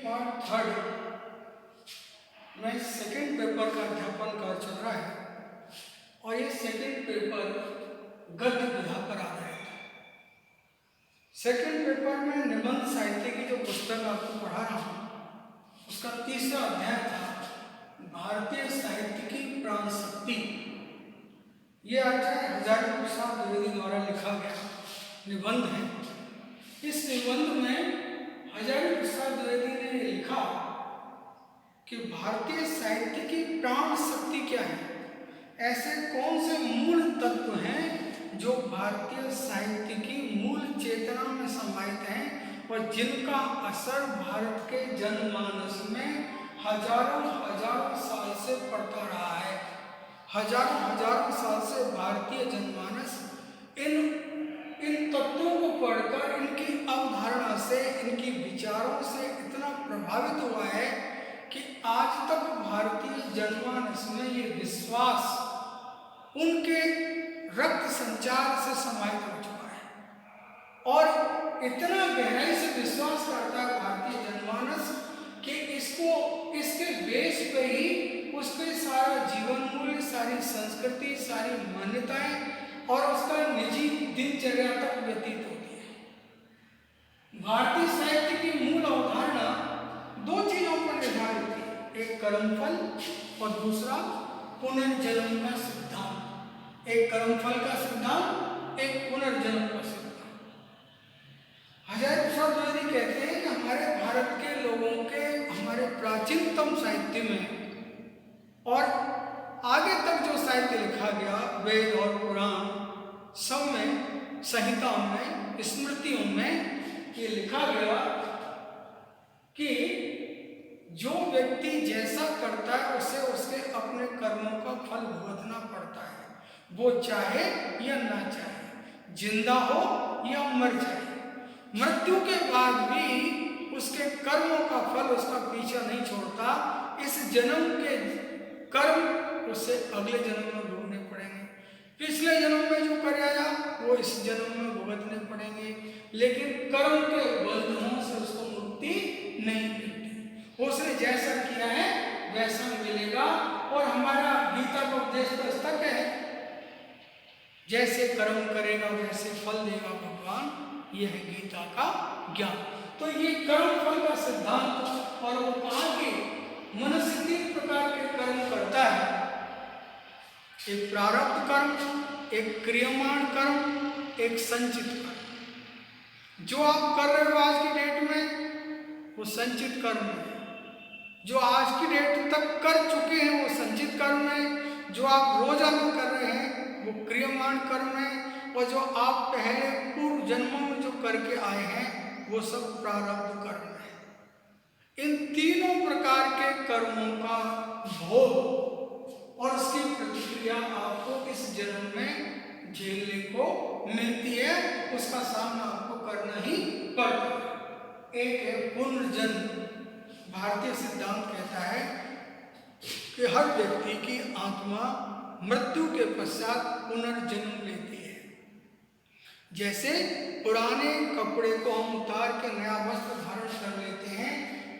Part third में second paper का अध्यापन कार्य चल रहा है और ये सेकंड पेपर गद्य विधा पर आधारित है। सेकंड पेपर में निबंध साहित्य की जो पुस्तक आपको पढ़ा रहा हूँ उसका तीसरा अध्याय था भारतीय साहित्य की प्राण शक्ति। ये आचार्य हजारी प्रसाद द्विवेदी द्वारा लिखा गया निबंध है। इस निबंध में हजारी प्रसाद द्विवेदी ने लिखा कि भारतीय साहित्य की प्राण शक्ति क्या है, ऐसे कौन से मूल तत्व हैं जो भारतीय साहित्य की मूल चेतना में समाहित हैं और जिनका असर भारत के जनमानस में हजारों साल से पड़ता रहा है। हजारों साल से भारतीय जनमानस इन तत्वों को पढ़कर इनकी अवधारणा से, इनकी विचारों से इतना प्रभावित हुआ है कि आज तक भारतीय जनमानस में ये विश्वास उनके रक्त संचार से समाहित हो चुका है और इतना गहराई से विश्वास करता है भारतीय जनमानस कि इसके बेस पे ही उसके सारा जीवन मूल्य, सारी संस्कृति, सारी मान्यताएं और उसका निजी दिनचर्या तक व्यतीत होती है। भारतीय साहित्य की मूल अवधारणा दो चीजों पर निर्धारित है, एक कर्मफल और दूसरा पुनर्जन्म का सिद्धांत। एक कर्मफल का सिद्धांत, एक पुनर्जन्म का सिद्धांत। हजारी प्रसाद द्विवेदी कहते हैं कि हमारे भारत के लोगों के हमारे प्राचीनतम साहित्य में और आगे तक जो साहित्य लिखा गया वेद और पुराण सब में, संहिताओं में, स्मृतियों में ये लिखा गया कि जो व्यक्ति जैसा करता है उसे उसके अपने कर्मों का फल भुगतना पड़ता है, वो चाहे या ना चाहे, जिंदा हो या मर जाए। मृत्यु के बाद भी उसके कर्मों का फल उसका पीछा नहीं छोड़ता। इस जन्म के कर्म उसे अगले जन्म में भोगने पड़ेंगे, पिछले जन्म में जो कर आया वो इस जन्म में भुगतने पड़ेंगे, लेकिन कर्म के बंधनों से उसको मुक्ति नहीं मिलती। उसने जैसा किया है वैसा मिलेगा और हमारा गीता का उपदेश तो तक है, जैसे कर्म करेगा वैसे फल देगा भगवान। यह है गीता का ज्ञान। तो ये कर्म फल का सिद्धांत और वो कहा कि मनुष्य 3 प्रकार के कर्म करता है, एक प्रारब्ध कर्म, एक क्रियमाण कर्म, एक संचित कर्म। जो आप कर रहे हो आज की डेट में वो संचित कर्म है, जो आज की डेट तक कर चुके हैं वो संचित कर्म है, जो आप रोजाना कर रहे हैं वो क्रियमाण कर्म है और जो आप पहले पूर्व जन्मों में जो करके आए हैं वो सब प्रारब्ध कर्म है। इन तीनों प्रकार के कर्मों का भोग और उसकी प्रतिक्रिया आपको इस जन्म में झेलने को मिलती है, उसका सामना आपको करना ही पड़ता है। एक है पुनर्जन्म। भारतीय सिद्धांत कहता है कि हर व्यक्ति की आत्मा मृत्यु के पश्चात पुनर्जन्म लेती है। जैसे पुराने कपड़े को हम उतार के नया वस्त्र धारण कर लेते हैं,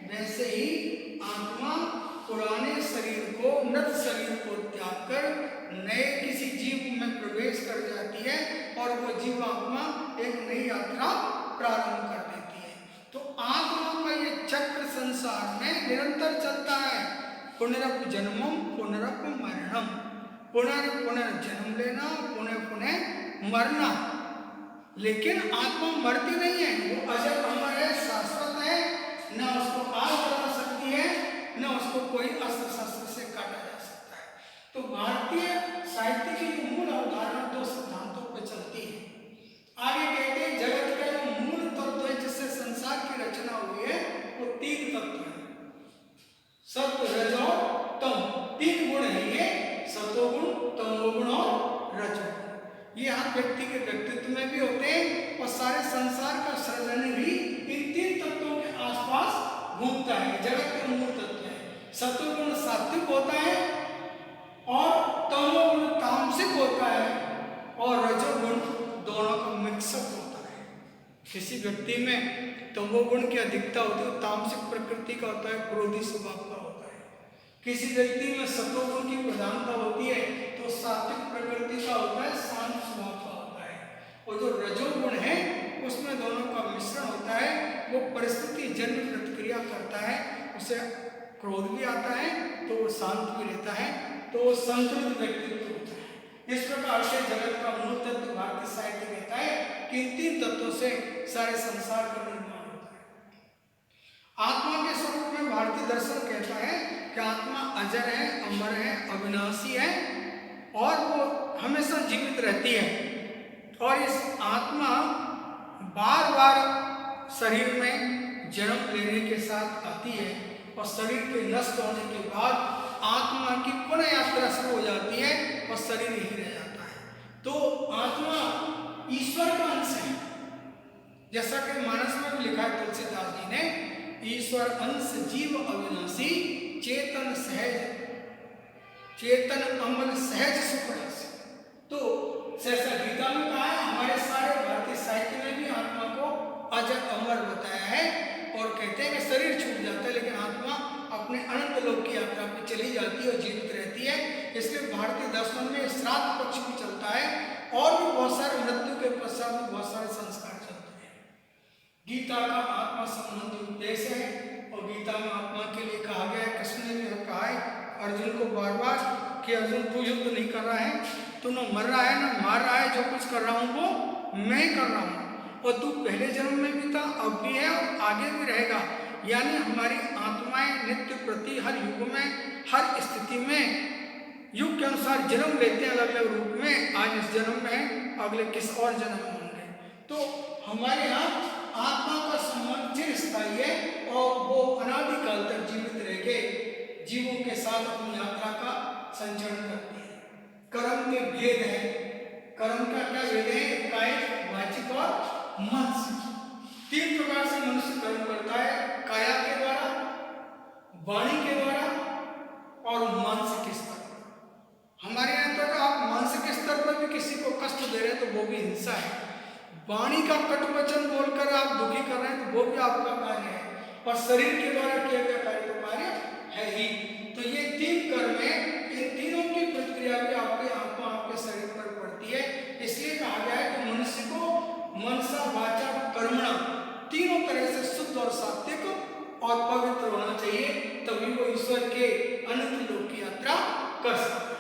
वैसे ही आत्मा पुराने शरीर को, मृत शरीर को त्याग कर नए किसी जीव में प्रवेश कर जाती है और वो जीव आत्मा एक नई यात्रा प्रारंभ कर देती है। तो आत्मा का ये चक्र संसार में निरंतर चलता है। पुनरप जन्मम पुनरप मरणम, पुनर्जन्म लेना, पुनः मरना। लेकिन आत्मा मरती नहीं है, वो अजर अमर है, शाश्वत है, न उसको आग लगा सकती है न उसको कोई अस्त्र शस्त्र से काटा जा सकता है। तो भारतीय साहित्य की मूल अवधारणा 2 सिद्धांतों पर चलती है। आगे कहते हैं जगत का जो मूल तत्व है जिससे संसार की रचना हुई है वो 3 तत्व है, सत्व, रज और तम। 3 गुण है ये, सत्वगुण, तमोगुण और रजोगुण। ये हर व्यक्ति के व्यक्तित्व में भी होते हैं और सारे संसार का सृजन भी इन 3 तत्वों के आसपास घूमता है। जगत के मूल तत्व है। सत्वगुण सात्विक होता है और तमोगुण तामसिक होता है और रजोगुण दोनों का मिक्सअप होता है। किसी व्यक्ति में तमोगुण की अधिकता होती है, तामसिक प्रकृति का होता है, क्रोधी स्वभाव का होता है। किसी व्यक्ति में सत्वगुण की प्रधानता होती है तो सात्विक प्रकृति का होता है, शांत स्वभाव का होता है। और जो रजोगुण है उसमें दोनों का मिश्रण होता है, वो परिस्थिति जन्य प्रतिक्रिया करता है, उसे क्रोध भी आता है तो वो शांत भी रहता है, तो वो संतुलित व्यक्तित्व होता है। इस प्रकार से जगत का मूल तत्व भारतीय साहित्य कहता है कि इन तीन तत्वों से सारे संसार का निर्माण होता है। आत्मा के स्वरूप में भारतीय दर्शन कहता है कि आत्मा अजर है, अमर है, अविनाशी है और वो हमेशा जीवित रहती है। और इस आत्मा बार बार शरीर में जन्म लेने के साथ आती है और शरीर के नष्ट होने के बाद आत्मा की पुनः यात्रा शुरू हो जाती है और शरीर ही रह जाता है। तो आत्मा ईश्वर का अंश है, जैसा कि मानस में भी लिखा है तुलसीदास जी ने, ईश्वर अंश जीव अविनाशी, चेतन सहज, चेतन अमल सहज सुखरस। तो जैसा गीता में कहा है, हमारे सारे भारतीय साहित्य में भी आत्मा को अजर अमर बताया है और कहते हैं कि शरीर छूट जाता है लेकिन आत्मा अपने अनंत लोक की यात्रा पर चली जाती है और जीवित रहती है। इसलिए भारतीय दर्शन में श्राद्ध पक्ष भी चलता है और भी बहुत सारे मृत्यु के पश्चात भी बहुत सारे संस्कार चलते हैं। गीता का आत्मा संबंधी उपदेश है और गीता में आत्मा के लिए कहा गया है, कृष्ण ने भी कहा है अर्जुन को बार बार कि अर्जुन तू युद्ध नहीं कर रहा है, तू न मर रहा है न मार रहा है, जो कुछ कर रहा हूँ वो मैं कर रहा हूँ और तू पहले जन्म में भी था, अब भी है और आगे भी रहेगा। यानी हमारी आत्माएं नित्य प्रति हर युग में, हर स्थिति में युग के अनुसार जन्म लेते हैं अलग अलग रूप में। आज इस जन्म में है, अगले किस और जन्म में होंगे। तो हमारे यहाँ आत्मा का संबंध चिरस्थायी है और वो अनादिकाल तक जीवित रह के जीवों के साथ अपनी यात्रा का संचरण करती है। कर्म के भेद है, कर्म का क्या भेद है, कायिक, वाचिक और मानसिक। तीन प्रकार से मनुष्य कर्म करता है, काया के द्वारा, वाणी के द्वारा और मानसिक स्तर पर। हमारे यहाँ तक आप मानसिक स्तर पर भी किसी को कष्ट दे रहे हैं तो वो भी हिंसा है। वाणी का कटु वचन बोलकर आप दुखी कर रहे हैं तो वो भी आपका कार्य है और शरीर के द्वारा किया गया कार्य तो कार्य है ही। तो ये तीन कर्म है, इन तीनों की प्रतिक्रिया भी आपके आत्मा आपके शरीर पर पड़ती है। इसलिए कहा गया है कि मनुष्य को मनसा वाचा कर्मणा तीनों तरह से शुद्ध और सात्विक और पवित्र होना चाहिए, तभी वो ईश्वर के अनंत लोक की यात्रा कर सकता है।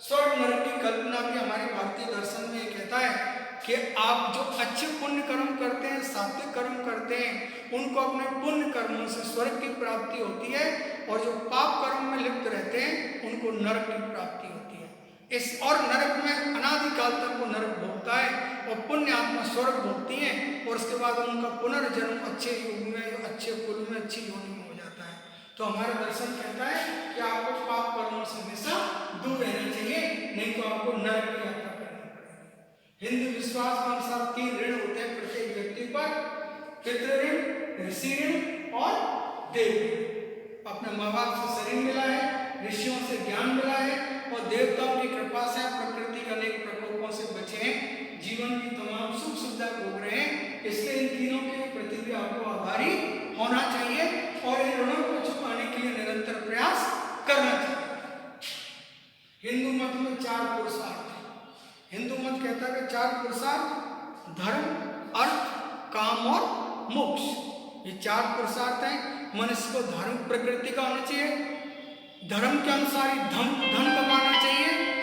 स्वर्ग नरक की कल्पना भी हमारे भारतीय दर्शन में कहता है कि आप जो अच्छे पुण्य कर्म करते हैं, सात्विक कर्म करते हैं, उनको अपने पुण्य कर्मों से स्वर्ग की प्राप्ति होती है और जो पाप कर्म में लिप्त रहते हैं उनको नरक की प्राप्ति होती है। इस और नरक में अनादिकाल तक वो नरक भोगता है और पुण्य आत्मा स्वर्ग भोगती है और उसके बाद उनका पुनर्जन्म अच्छे युग में, अच्छे कुल में, अच्छी योनि में हो जाता है। तो हमारा दर्शन कहता है कि आपको पाप कर्मों से हमेशा दूर रहना चाहिए, नहीं तो आपको नरक की यात्रा करनी पड़ेगी। हिंदू विश्वास के अनुसार तीन ऋण होते हैं प्रत्येक व्यक्ति पर, पितृ ऋण, ऋषि ऋण और देव ऋण। अपने माँ बाप से शरीर मिला है, ऋषियों से ज्ञान मिला है और देवताओं की कृपा से प्रकृति के अनेक प्रकोपों से बचे हैं, जीवन की तमाम सुख सुविधा भोग रहे हैं। इसलिए इन तीनों के प्रति भी आपको आभारी होना चाहिए और इन ऋणों को चुकाने के लिए निरंतर प्रयास करना चाहिए। हिंदू मत में 4 पुरुषार्थ है। हिंदू मत कहता है कि 4 पुरुषार्थ धर्म, अर्थ, काम और मोक्ष, ये 4 पुरुषार्थ हैं। मनुष्य को धार्मिक प्रकृति का होना चाहिए, धर्म के अनुसार ही धन कमाना चाहिए